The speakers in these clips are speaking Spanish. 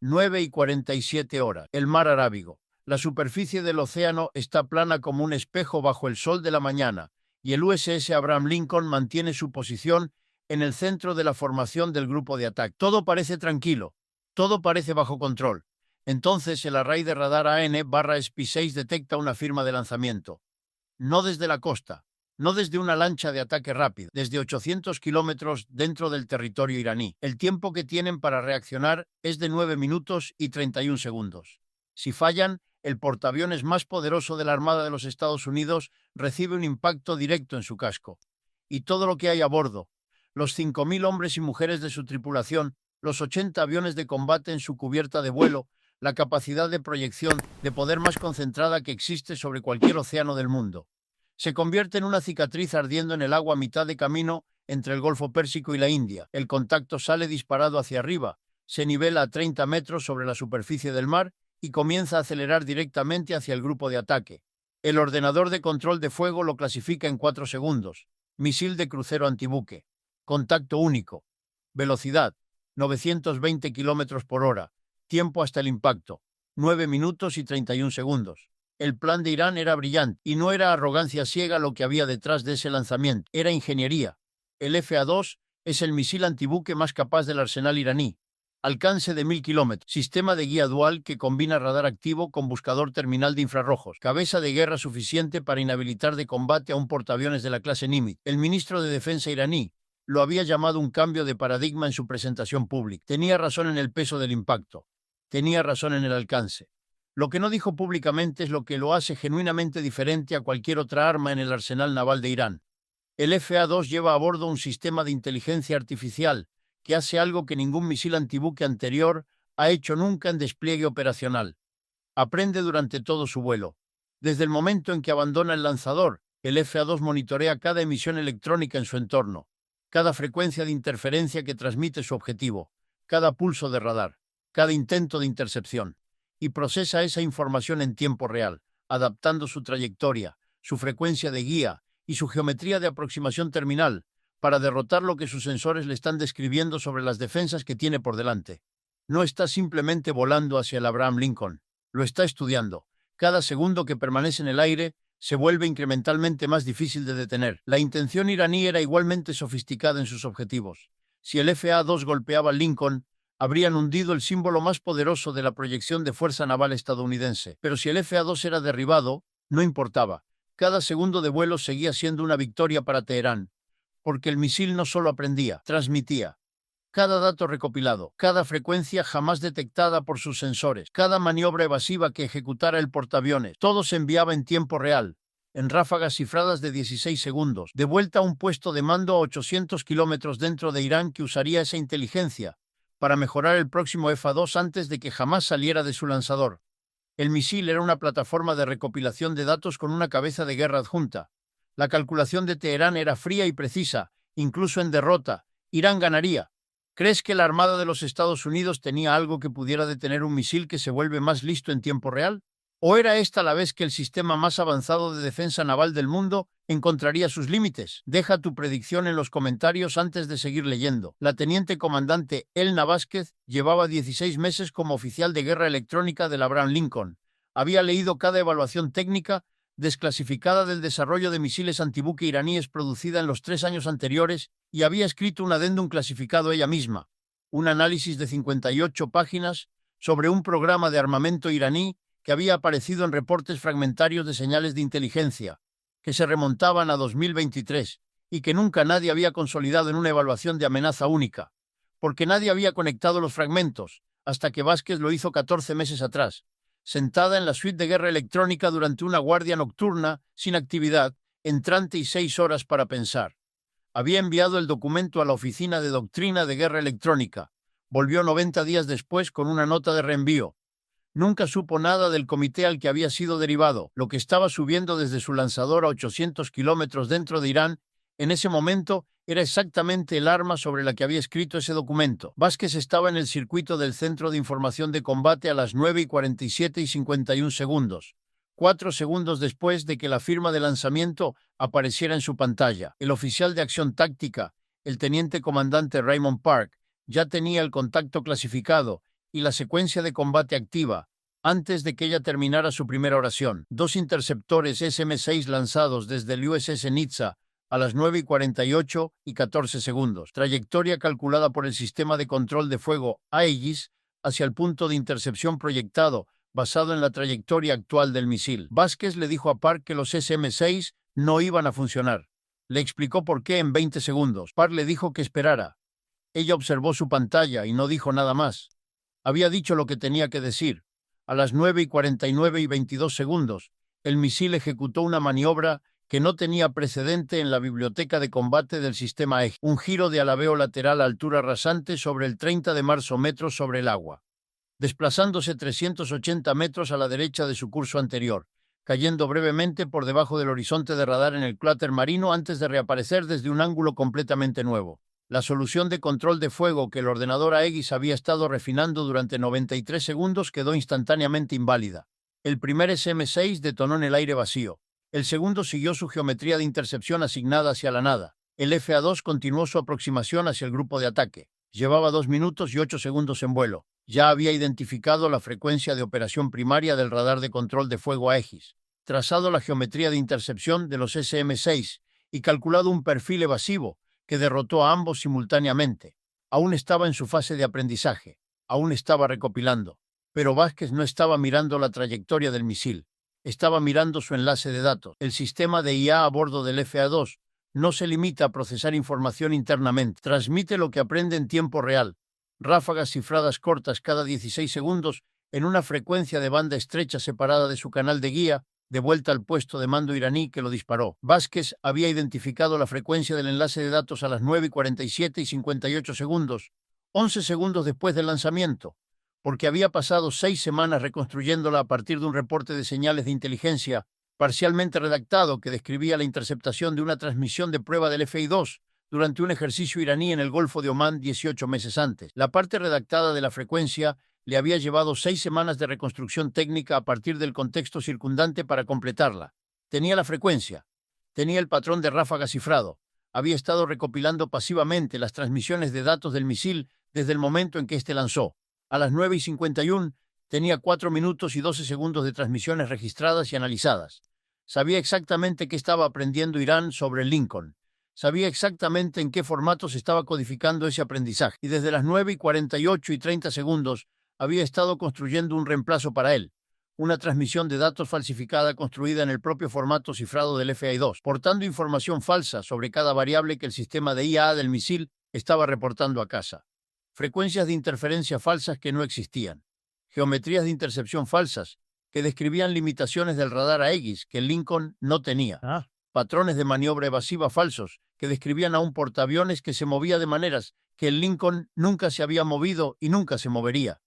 9:47 horas. El mar Arábigo. La superficie del océano está plana como un espejo bajo el sol de la mañana, y el USS Abraham Lincoln mantiene su posición en el centro de la formación del grupo de ataque. Todo parece tranquilo, todo parece bajo control. Entonces el array de radar AN/SP6 detecta una firma de lanzamiento. No desde la costa, no desde una lancha de ataque rápido, desde 800 kilómetros dentro del territorio iraní. El tiempo que tienen para reaccionar es de 9 minutos y 31 segundos. Si fallan, el portaaviones más poderoso de la Armada de los Estados Unidos recibe un impacto directo en su casco. Y todo lo que hay a bordo, los 5.000 hombres y mujeres de su tripulación, los 80 aviones de combate en su cubierta de vuelo, la capacidad de proyección de poder más concentrada que existe sobre cualquier océano del mundo. Se convierte en una cicatriz ardiendo en el agua a mitad de camino entre el Golfo Pérsico y la India. El contacto sale disparado hacia arriba, se nivela a 30 metros sobre la superficie del mar y comienza a acelerar directamente hacia el grupo de ataque. El ordenador de control de fuego lo clasifica en 4 segundos. Misil de crucero antibuque. Contacto único. Velocidad, 920 kilómetros por hora. Tiempo hasta el impacto, 9 minutos y 31 segundos. El plan de Irán era brillante y no era arrogancia ciega lo que había detrás de ese lanzamiento, era ingeniería. El FA-2 es el misil antibuque más capaz del arsenal iraní. Alcance de 1.000 kilómetros, sistema de guía dual que combina radar activo con buscador terminal de infrarrojos, cabeza de guerra suficiente para inhabilitar de combate a un portaaviones de la clase Nimitz. El ministro de Defensa iraní lo había llamado un cambio de paradigma en su presentación pública. Tenía razón en el peso del impacto. Tenía razón en el alcance. Lo que no dijo públicamente es lo que lo hace genuinamente diferente a cualquier otra arma en el arsenal naval de Irán. El FA-2 lleva a bordo un sistema de inteligencia artificial que hace algo que ningún misil antibuque anterior ha hecho nunca en despliegue operacional. Aprende durante todo su vuelo. Desde el momento en que abandona el lanzador, el FA-2 monitorea cada emisión electrónica en su entorno, cada frecuencia de interferencia que transmite su objetivo, cada pulso de radar, cada intento de intercepción, y procesa esa información en tiempo real, adaptando su trayectoria, su frecuencia de guía y su geometría de aproximación terminal para derrotar lo que sus sensores le están describiendo sobre las defensas que tiene por delante. No está simplemente volando hacia el Abraham Lincoln, lo está estudiando. Cada segundo que permanece en el aire se vuelve incrementalmente más difícil de detener. La intención iraní era igualmente sofisticada en sus objetivos. Si el FA-2 golpeaba al Lincoln, habrían hundido el símbolo más poderoso de la proyección de fuerza naval estadounidense. Pero si el FA-2 era derribado, no importaba. Cada segundo de vuelo seguía siendo una victoria para Teherán, porque el misil no solo aprendía, transmitía. Cada dato recopilado, cada frecuencia jamás detectada por sus sensores, cada maniobra evasiva que ejecutara el portaaviones, todo se enviaba en tiempo real, en ráfagas cifradas de 16 segundos, de vuelta a un puesto de mando a 800 kilómetros dentro de Irán que usaría esa inteligencia para mejorar el próximo FA-2 antes de que jamás saliera de su lanzador. El misil era una plataforma de recopilación de datos con una cabeza de guerra adjunta. La calculación de Teherán era fría y precisa, incluso en derrota. Irán ganaría. ¿Crees que la Armada de los Estados Unidos tenía algo que pudiera detener un misil que se vuelve más listo en tiempo real? ¿O era esta la vez que el sistema más avanzado de defensa naval del mundo encontraría sus límites? Deja tu predicción en los comentarios antes de seguir leyendo. La teniente comandante Elna Vázquez llevaba 16 meses como oficial de guerra electrónica del Abraham Lincoln. Había leído cada evaluación técnica desclasificada del desarrollo de misiles antibuque iraníes producida en los 3 años anteriores y había escrito un adendum clasificado ella misma, un análisis de 58 páginas sobre un programa de armamento iraní que había aparecido en reportes fragmentarios de señales de inteligencia, que se remontaban a 2023 y que nunca nadie había consolidado en una evaluación de amenaza única, porque nadie había conectado los fragmentos, hasta que Vázquez lo hizo 14 meses atrás, sentada en la suite de guerra electrónica durante una guardia nocturna, sin actividad, entrante y 6 horas para pensar. Había enviado el documento a la Oficina de Doctrina de Guerra Electrónica. Volvió 90 días después con una nota de reenvío. Nunca supo nada del comité al que había sido derivado, lo que estaba subiendo desde su lanzador a 800 kilómetros dentro de Irán. En ese momento era exactamente el arma sobre la que había escrito ese documento. Vázquez estaba en el circuito del Centro de Información de Combate a las 9:47:51, 4 segundos después de que la firma de lanzamiento apareciera en su pantalla. El oficial de acción táctica, el teniente comandante Raymond Park, ya tenía el contacto clasificado y la secuencia de combate activa, antes de que ella terminara su primera oración. 2 interceptores SM-6 lanzados desde el USS Nizza a las 9:48 y 14 segundos. Trayectoria calculada por el sistema de control de fuego Aegis hacia el punto de intercepción proyectado, basado en la trayectoria actual del misil. Vázquez le dijo a Park que los SM-6 no iban a funcionar. Le explicó por qué en 20 segundos. Park le dijo que esperara. Ella observó su pantalla y no dijo nada más. Había dicho lo que tenía que decir. A las 9:49 y 22 segundos, el misil ejecutó una maniobra que no tenía precedente en la biblioteca de combate del sistema Aegis. Un giro de alabeo lateral a altura rasante sobre el 30 de marzo metros sobre el agua, desplazándose 380 metros a la derecha de su curso anterior, cayendo brevemente por debajo del horizonte de radar en el cráter marino antes de reaparecer desde un ángulo completamente nuevo. La solución de control de fuego que el ordenador Aegis había estado refinando durante 93 segundos quedó instantáneamente inválida. El primer SM-6 detonó en el aire vacío. El segundo siguió su geometría de intercepción asignada hacia la nada. El FA-2 continuó su aproximación hacia el grupo de ataque. Llevaba 2 minutos y 8 segundos en vuelo. Ya había identificado la frecuencia de operación primaria del radar de control de fuego Aegis, trazado la geometría de intercepción de los SM-6 y calculado un perfil evasivo que derrotó a ambos simultáneamente. Aún estaba en su fase de aprendizaje, aún estaba recopilando, pero Vázquez no estaba mirando la trayectoria del misil, estaba mirando su enlace de datos. El sistema de IA a bordo del FA-2 no se limita a procesar información internamente, transmite lo que aprende en tiempo real, ráfagas cifradas cortas cada 16 segundos en una frecuencia de banda estrecha separada de su canal de guía, de vuelta al puesto de mando iraní que lo disparó. Vázquez había identificado la frecuencia del enlace de datos a las 9:47 y 58 segundos, 11 segundos después del lanzamiento, porque había pasado 6 semanas reconstruyéndola a partir de un reporte de señales de inteligencia parcialmente redactado que describía la interceptación de una transmisión de prueba del FI-2 durante un ejercicio iraní en el Golfo de Omán 18 meses antes. La parte redactada de la frecuencia le había llevado 6 semanas de reconstrucción técnica a partir del contexto circundante para completarla. Tenía la frecuencia, tenía el patrón de ráfaga cifrado, había estado recopilando pasivamente las transmisiones de datos del misil desde el momento en que éste lanzó. A las 9:51 tenía 4 minutos y 12 segundos de transmisiones registradas y analizadas. Sabía exactamente qué estaba aprendiendo Irán sobre el Lincoln. Sabía exactamente en qué formato se estaba codificando ese aprendizaje. Y desde las 9:48 y 30 segundos había estado construyendo un reemplazo para él, una transmisión de datos falsificada construida en el propio formato cifrado del FI-2, portando información falsa sobre cada variable que el sistema de IA del misil estaba reportando a casa. Frecuencias de interferencia falsas que no existían. Geometrías de intercepción falsas que describían limitaciones del radar Aegis que el Lincoln no tenía. Patrones de maniobra evasiva falsos que describían a un portaaviones que se movía de maneras que el Lincoln nunca se había movido y nunca se movería.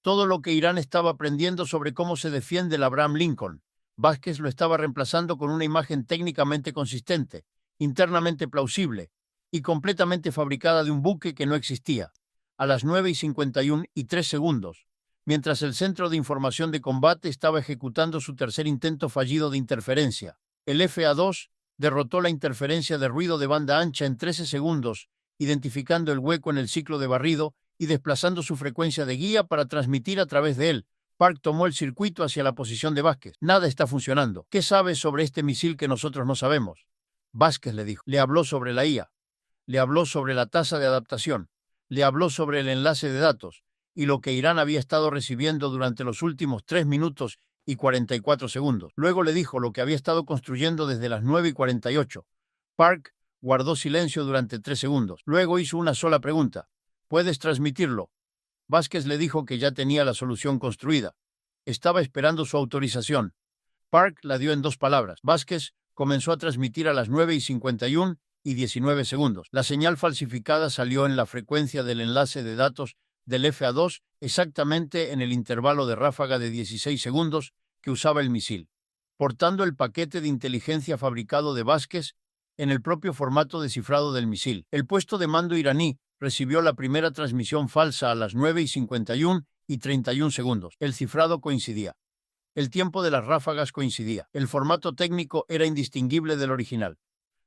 Todo lo que Irán estaba aprendiendo sobre cómo se defiende el Abraham Lincoln, Vázquez lo estaba reemplazando con una imagen técnicamente consistente, internamente plausible y completamente fabricada de un buque que no existía. A las 9:51 y 3 segundos, mientras el Centro de Información de Combate estaba ejecutando su tercer intento fallido de interferencia, el FA-2 derrotó la interferencia de ruido de banda ancha en 13 segundos, identificando el hueco en el ciclo de barrido y desplazando su frecuencia de guía para transmitir a través de él. Park tomó el circuito hacia la posición de Vázquez. Nada está funcionando. ¿Qué sabes sobre este misil que nosotros no sabemos? Vázquez le dijo. Le habló sobre la IA. Le habló sobre la tasa de adaptación. Le habló sobre el enlace de datos y lo que Irán había estado recibiendo durante los últimos 3 minutos y 44 segundos. Luego le dijo lo que había estado construyendo desde las 9:48. Park guardó silencio durante 3 segundos. Luego hizo una sola pregunta. ¿Puedes transmitirlo? Vázquez le dijo que ya tenía la solución construida. Estaba esperando su autorización. Park la dio en 2 palabras. Vázquez comenzó a transmitir a las 9:51 y 19 segundos. La señal falsificada salió en la frecuencia del enlace de datos del FA-2 exactamente en el intervalo de ráfaga de 16 segundos que usaba el misil, portando el paquete de inteligencia fabricado de Vázquez en el propio formato descifrado del misil. El puesto de mando iraní recibió la primera transmisión falsa a las 9:51 y 31 segundos. El cifrado coincidía. El tiempo de las ráfagas coincidía. El formato técnico era indistinguible del original.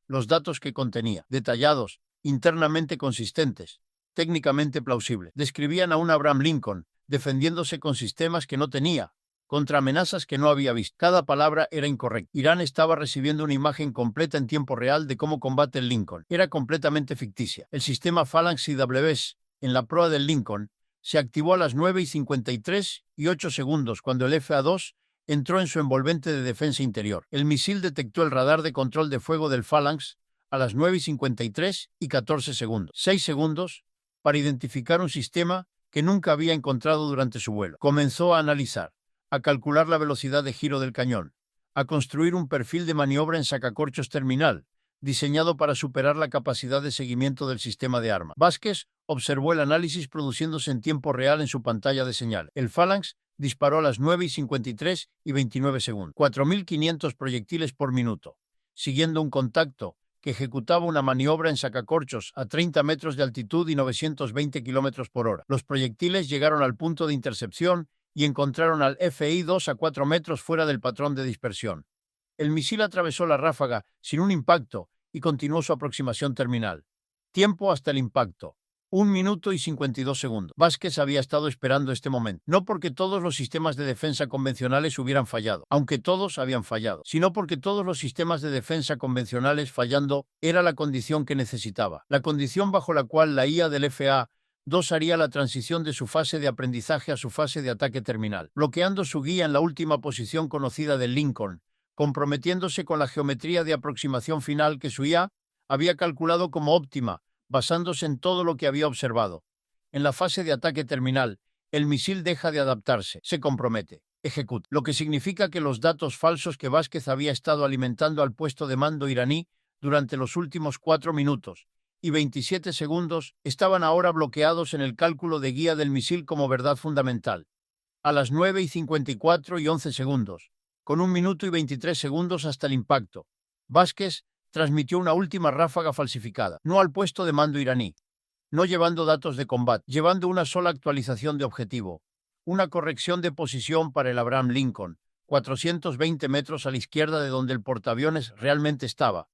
Los datos que contenía, detallados, internamente consistentes, técnicamente plausibles, describían a un Abraham Lincoln defendiéndose con sistemas que no tenía, contra amenazas que no había visto. Cada palabra era incorrecta. Irán estaba recibiendo una imagen completa en tiempo real de cómo combate el Lincoln. Era completamente ficticia. El sistema Phalanx IWS en la proa del Lincoln se activó a las 9:53:08 cuando el FA-2 entró en su envolvente de defensa interior. El misil detectó el radar de control de fuego del Phalanx a las 9:53:14. 6 segundos para identificar un sistema que nunca había encontrado durante su vuelo. Comenzó a analizar, a calcular la velocidad de giro del cañón, a construir un perfil de maniobra en sacacorchos terminal, diseñado para superar la capacidad de seguimiento del sistema de arma. Vázquez observó el análisis produciéndose en tiempo real en su pantalla de señal. El Phalanx disparó a las 9:53:29. 4.500 proyectiles por minuto, siguiendo un contacto que ejecutaba una maniobra en sacacorchos a 30 metros de altitud y 920 km/h. Los proyectiles llegaron al punto de intercepción y encontraron al FI-2 a 4 metros fuera del patrón de dispersión. El misil atravesó la ráfaga sin un impacto y continuó su aproximación terminal. Tiempo hasta el impacto: 1 minuto y 52 segundos. Vázquez había estado esperando este momento, no porque todos los sistemas de defensa convencionales hubieran fallado, aunque todos habían fallado, sino porque todos los sistemas de defensa convencionales fallando era la condición que necesitaba, la condición bajo la cual la IA del FA-2 haría la transición de su fase de aprendizaje a su fase de ataque terminal, bloqueando su guía en la última posición conocida del Lincoln, comprometiéndose con la geometría de aproximación final que su IA había calculado como óptima, basándose en todo lo que había observado. En la fase de ataque terminal, el misil deja de adaptarse, se compromete, ejecuta, lo que significa que los datos falsos que Vázquez había estado alimentando al puesto de mando iraní durante los últimos 4 minutos y 27 segundos estaban ahora bloqueados en el cálculo de guía del misil como verdad fundamental. A las 9:54:11, con 1 minuto y 23 segundos hasta el impacto, Vázquez transmitió una última ráfaga falsificada, no al puesto de mando iraní, no llevando datos de combate, llevando una sola actualización de objetivo, una corrección de posición para el Abraham Lincoln, 420 metros a la izquierda de donde el portaaviones realmente estaba,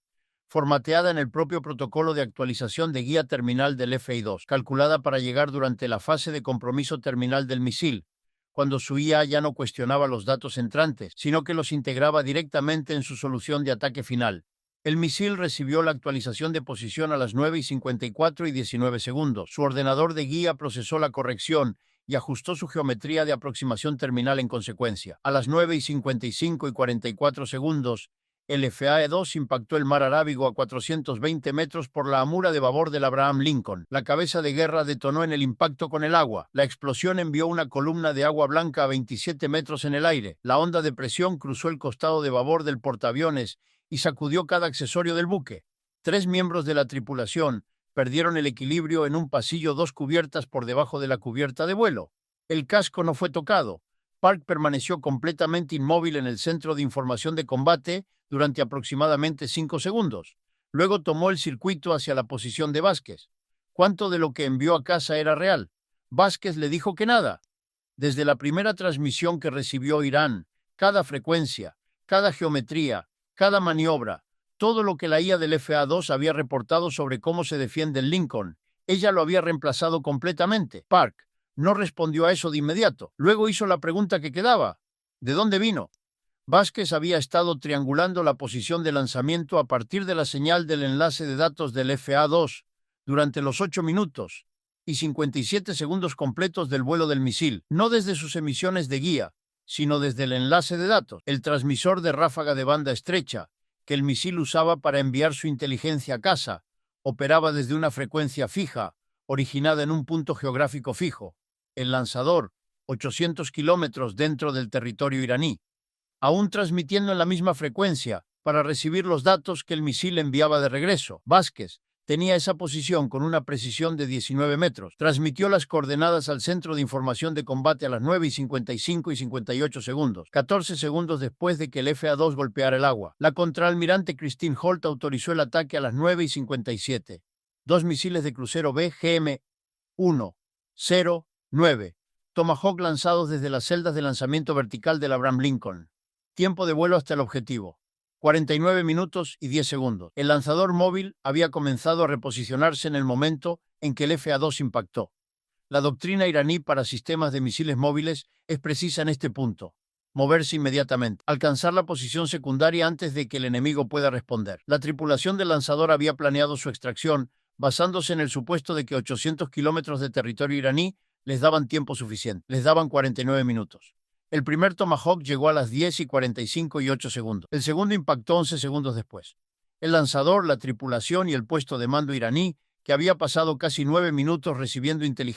formateada en el propio protocolo de actualización de guía terminal del FI-2, calculada para llegar durante la fase de compromiso terminal del misil, cuando su IA ya no cuestionaba los datos entrantes, sino que los integraba directamente en su solución de ataque final. El misil recibió la actualización de posición a las 9:54:19. Su ordenador de guía procesó la corrección y ajustó su geometría de aproximación terminal en consecuencia. A las 9:55:44, el FA-2 impactó el mar Arábigo a 420 metros por la amura de babor del Abraham Lincoln. La cabeza de guerra detonó en el impacto con el agua. La explosión envió una columna de agua blanca a 27 metros en el aire. La onda de presión cruzó el costado de babor del portaaviones y sacudió cada accesorio del buque. 3 miembros de la tripulación perdieron el equilibrio en un pasillo 2 cubiertas por debajo de la cubierta de vuelo. El casco no fue tocado. Park permaneció completamente inmóvil en el centro de información de combate durante aproximadamente 5 segundos. Luego tomó el circuito hacia la posición de Vázquez. ¿Cuánto de lo que envió a casa era real? Vázquez le dijo que nada. Desde la primera transmisión que recibió Irán, cada frecuencia, cada geometría, cada maniobra, todo lo que la IA del FA-2 había reportado sobre cómo se defiende el Lincoln, ella lo había reemplazado completamente. Park no respondió a eso de inmediato. Luego hizo la pregunta que quedaba: ¿de dónde vino? Vázquez había estado triangulando la posición de lanzamiento a partir de la señal del enlace de datos del FA-2 durante los 8 minutos y 57 segundos completos del vuelo del misil, no desde sus emisiones de guía, sino desde el enlace de datos, el transmisor de ráfaga de banda estrecha, que el misil usaba para enviar su inteligencia a casa, operaba desde una frecuencia fija, originada en un punto geográfico fijo, el lanzador, 800 kilómetros dentro del territorio iraní, aún transmitiendo en la misma frecuencia para recibir los datos que el misil enviaba de regreso. Vázquez tenía esa posición con una precisión de 19 metros. Transmitió las coordenadas al Centro de Información de Combate a las 9:55:58, 14 segundos después de que el FA-2 golpeara el agua. La contraalmirante Christine Holt autorizó el ataque a las 9:57. 2 misiles de crucero BGM-109 Tomahawk lanzados desde las celdas de lanzamiento vertical del Abraham Lincoln. Tiempo de vuelo hasta el objetivo: 49 minutos y 10 segundos. El lanzador móvil había comenzado a reposicionarse en el momento en que el FA-2 impactó. La doctrina iraní para sistemas de misiles móviles es precisa en este punto: moverse inmediatamente, alcanzar la posición secundaria antes de que el enemigo pueda responder. La tripulación del lanzador había planeado su extracción basándose en el supuesto de que 800 kilómetros de territorio iraní les daban tiempo suficiente. Les daban 49 minutos. El primer Tomahawk llegó a las 10:45:08. El segundo impactó 11 segundos después. El lanzador, la tripulación y el puesto de mando iraní, que había pasado casi 9 minutos recibiendo inteligencia